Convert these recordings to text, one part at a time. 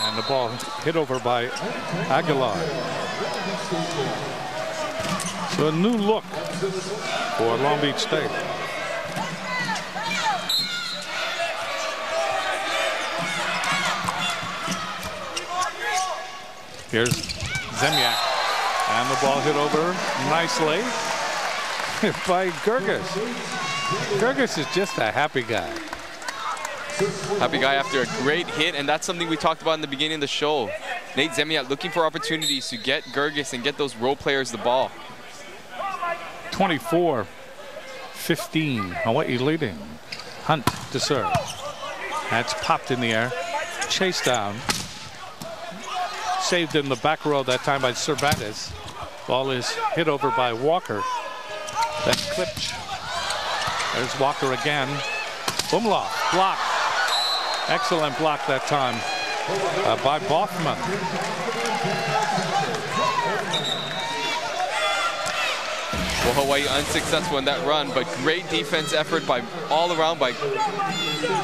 And the ball hit over by Aguilar. So a new look for Long Beach State. Here's Zemyak. And the ball hit over nicely by Gerges. Gerges is just a happy guy. Happy guy after a great hit, and that's something we talked about in the beginning of the show. Nate Zemyak looking for opportunities to get Gerges and get those role players the ball. 24-15, Hawaii leading. Hunt to serve. That's popped in the air, chased down. Saved in the back row that time by Cervantes. Ball is hit over by Walker. Then Klipsch. There's Walker again. Umlauf, block. Excellent block that time by Boffman. Well, Hawaii unsuccessful in that run, but great defense effort by all around by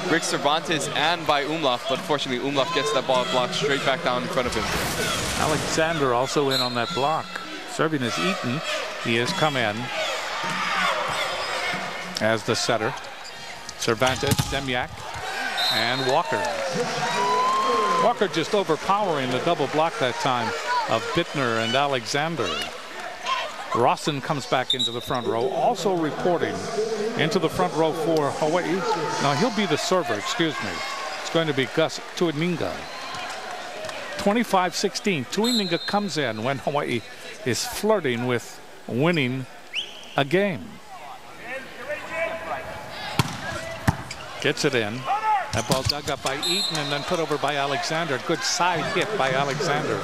Rick Cervantes and by Umlauf. But unfortunately, Umlauf gets that ball blocked straight back down in front of him. Alexander also in on that block. Serving is Eaton. He has come in as the setter. Cervantes, Zemyak, and Walker. Walker just overpowering the double block that time of Bittner and Alexander. Rawson comes back into the front row, also reporting into the front row for Hawaii. Now he'll be the server, excuse me. It's going to be Gus Tuininga. 25-16. Tuininga comes in when Hawaii is flirting with winning a game. Gets it in. That ball dug up by Eaton and then put over by Alexander. Good side hit by Alexander.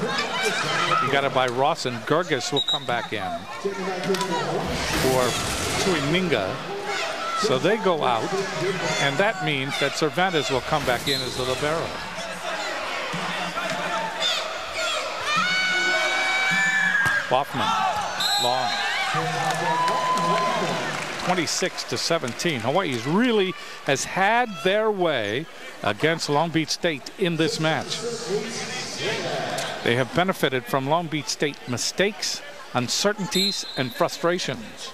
He got it by Rawson. Gerges will come back in for Tuininga. So they go out, and that means that Cervantes will come back in as the libero. Boffman, long. 26-17. Hawaii really has had their way against Long Beach State in this match. They have benefited from Long Beach State mistakes, uncertainties, and frustrations.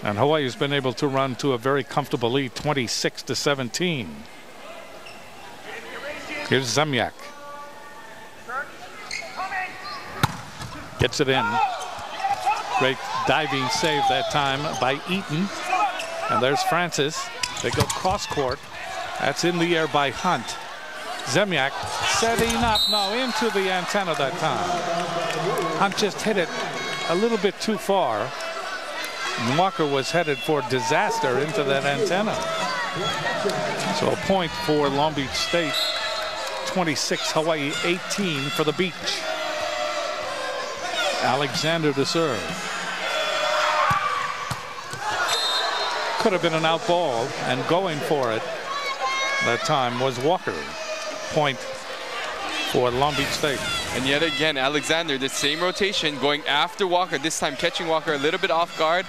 And Hawaii has been able to run to a very comfortable lead, 26-17. Here's Zemyak. Gets it in. Great diving save that time by Eaton. And there's Francis. They go cross court. That's in the air by Hunt. Zemyak setting up, no, into the antenna that time. Hunt just hit it a little bit too far. Walker was headed for disaster into that antenna. So a point for Long Beach State. 26, Hawaii 18 for the Beach. Alexander to serve. Could have been an out ball, and going for it that time was Walker. Point for Long Beach State. And yet again, Alexander, the same rotation, going after Walker, this time catching Walker a little bit off guard.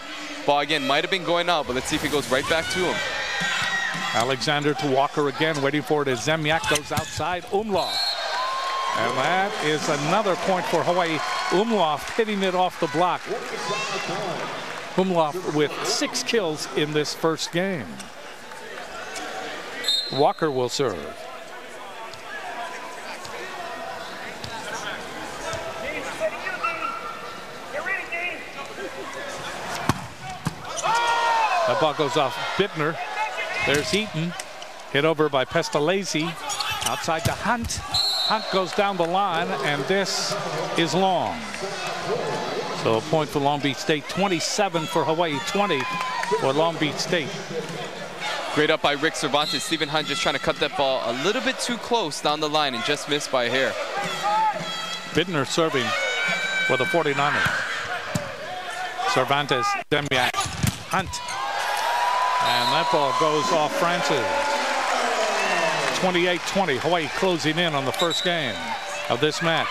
Ball again might have been going out, but let's see if it goes right back to him. Alexander to Walker again, waiting for it as Zemyak goes outside. Umlauf. And that is another point for Hawaii. Umlauf hitting it off the block. Umlauf with 6 kills in this first game. Walker will serve. That ball goes off Bittner. There's Eaton. Hit over by Pestalozzi. Outside to Hunt. Hunt goes down the line, and this is long. So a point for Long Beach State. 27 for Hawaii, 20 for Long Beach State. Great up by Rick Cervantes. Stephen Hunt just trying to cut that ball a little bit too close down the line and just missed by a hair. Bittner serving for the 49ers. Cervantes, Zemyak, Hunt. And that ball goes off Francis. 28-20, Hawaii closing in on the first game of this match.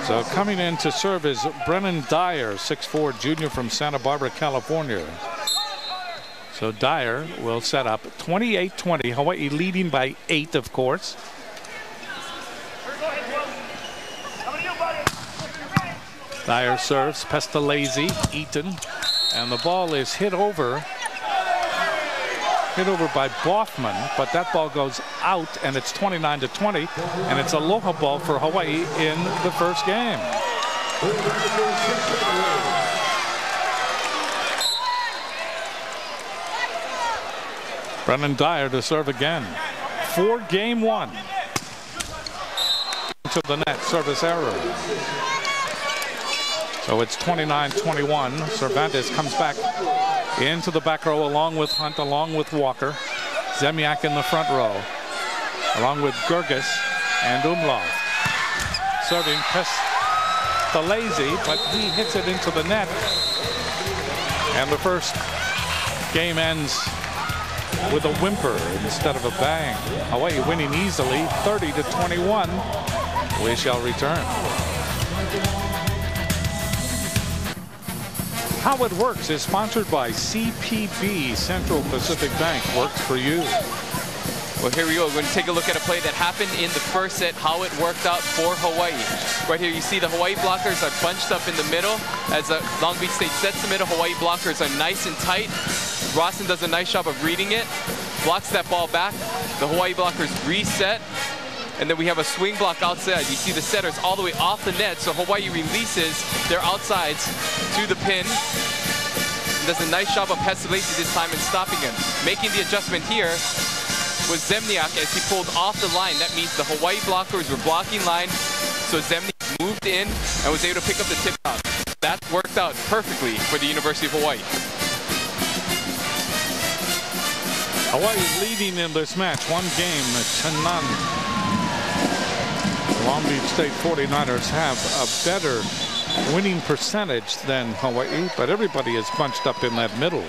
So coming in to serve is Brennan Dyer, 6'4" junior from Santa Barbara, California. So Dyer will set up 28-20. Hawaii leading by 8, of course. Dyer serves, Pestalozzi, Eaton, and the ball is hit over by Boffman, but that ball goes out, and it's 29-20, and it's a aloha ball for Hawaii in the first game. Brennan Dyer to serve again for game 1. To the net, service error. So it's 29-21. Cervantes comes back into the back row along with Hunt, along with Walker. Zemiak in the front row, along with Gerges and Umlauf. Serving Pestalozzi, but he hits it into the net. And the first game ends with a whimper instead of a bang. Hawaii winning easily, 30-21. We shall return. How It Works is sponsored by CPB, Central Pacific Bank. Works for you. Well, here we go. We're going to take a look at a play that happened in the first set, how it worked out for Hawaii. Right here, you see the Hawaii blockers are bunched up in the middle. As Long Beach State sets the middle, Hawaii blockers are nice and tight. Rawson does a nice job of reading it, blocks that ball back. The Hawaii blockers reset. And then we have a swing block outside. You see the setters all the way off the net. So Hawaii releases their outsides to the pin. And does a nice job of Pestalozzi this time in stopping him. Making the adjustment here was Zemniak as he pulled off the line. That means the Hawaii blockers were blocking line. So Zemniak moved in and was able to pick up the tip out. That worked out perfectly for the University of Hawaii. Hawaii leading in this match, 1 game to none. Long Beach State 49ers have a better winning percentage than Hawaii, but everybody is bunched up in that middle.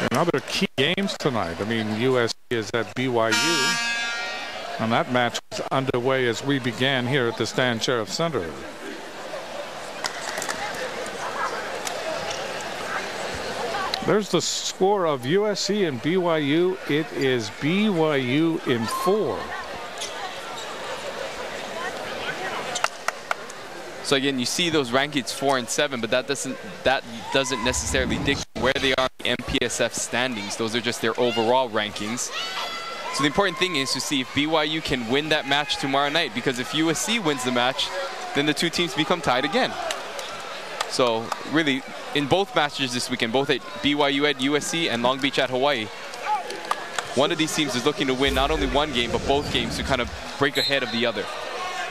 And other key games tonight. I mean, USC is at BYU, and that match was underway as we began here at the Stan Sheriff Center. There's the score of USC and BYU. It is BYU in 4. So again, you see those rankings 4 and 7, but that doesn't necessarily dictate where they are in the MPSF standings. Those are just their overall rankings. So the important thing is to see if BYU can win that match tomorrow night, because if USC wins the match, then the 2 teams become tied again. So really, in both matches this weekend, both at BYU at USC and Long Beach at Hawaii, one of these teams is looking to win not only 1 game, but both games to kind of break ahead of the other.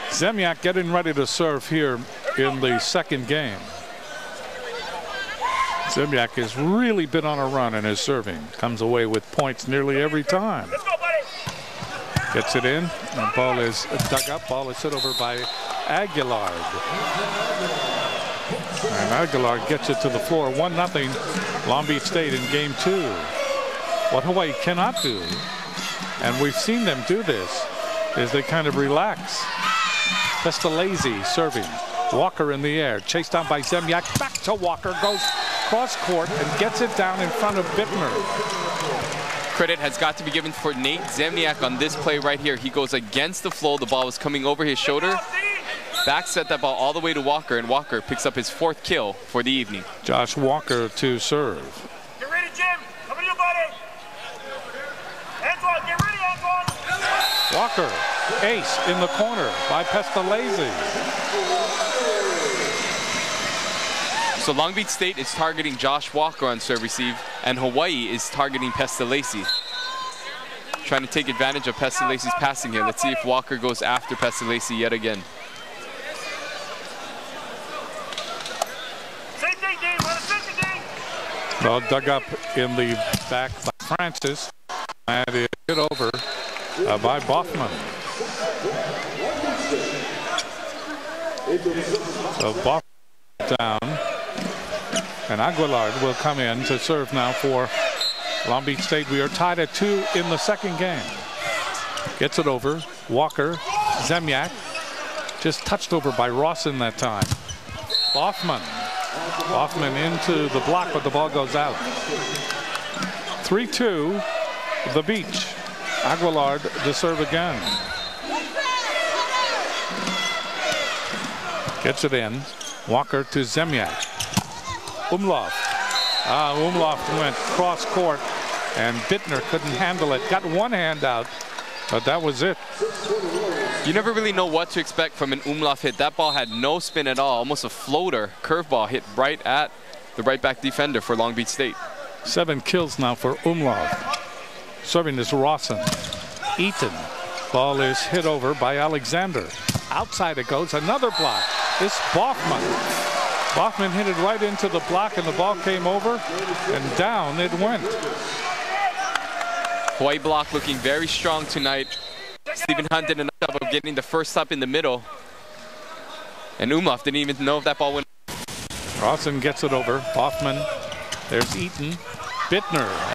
Zemiak getting ready to serve here in the second game. Zemiak has really been on a run in his serving. Comes away with points nearly every time. Gets it in. The ball is dug up. Ball is hit over by Aguilar. And Aguilar gets it to the floor. 1-0 Long Beach State in game 2. What Hawaii cannot do, and we've seen them do this, is they kind of relax. Pestalozzi serving. Walker in the air. Chased down by Zemiak. Back to Walker. Goes cross court and gets it down in front of Bittner. Credit has got to be given for Nate Zemniak on this play right here. He goes against the flow. The ball was coming over his shoulder. Back set that ball all the way to Walker, and Walker picks up his 4th kill for the evening. Josh Walker to serve. Get ready, Jim. Come to your body. Antoine, get ready, Antoine. Walker, ace in the corner by Pestalozzi. So Long Beach State is targeting Josh Walker on serve receive, and Hawaii is targeting Pestalozzi. Trying to take advantage of Pestalozzi's passing here. Let's see if Walker goes after Pestalozzi yet again. Well, dug up in the back by Francis, and it hit over by Boffman. So Boffman down, and Aguilar will come in to serve now for Long Beach State. We are tied at 2 in the second game. Gets it over. Walker, Zemiak, just touched over by Rawson that time. Boffman Hoffman into the block, but the ball goes out. 3-2, the Beach. Aguilar to serve again. Gets it in. Walker to Zemyak. Umlauf. Umlauf went cross court, and Bittner couldn't handle it. Got one hand out, but that was it. You never really know what to expect from an Umlauf hit. That ball had no spin at all, almost a floater curveball hit right at the right back defender for Long Beach State. 7 kills now for Umlauf. Serving is Rawson. Eaton. Ball is hit over by Alexander. Outside it goes. Another block. It's Boffman. Boffman hit it right into the block, and the ball came over, and down it went. Hawaii block looking very strong tonight. Stephen Hunt did enough job of getting the first stop in the middle. And Umlauf didn't even know if that ball went. Rawson gets it over. Boffman. There's Eaton. Bittner.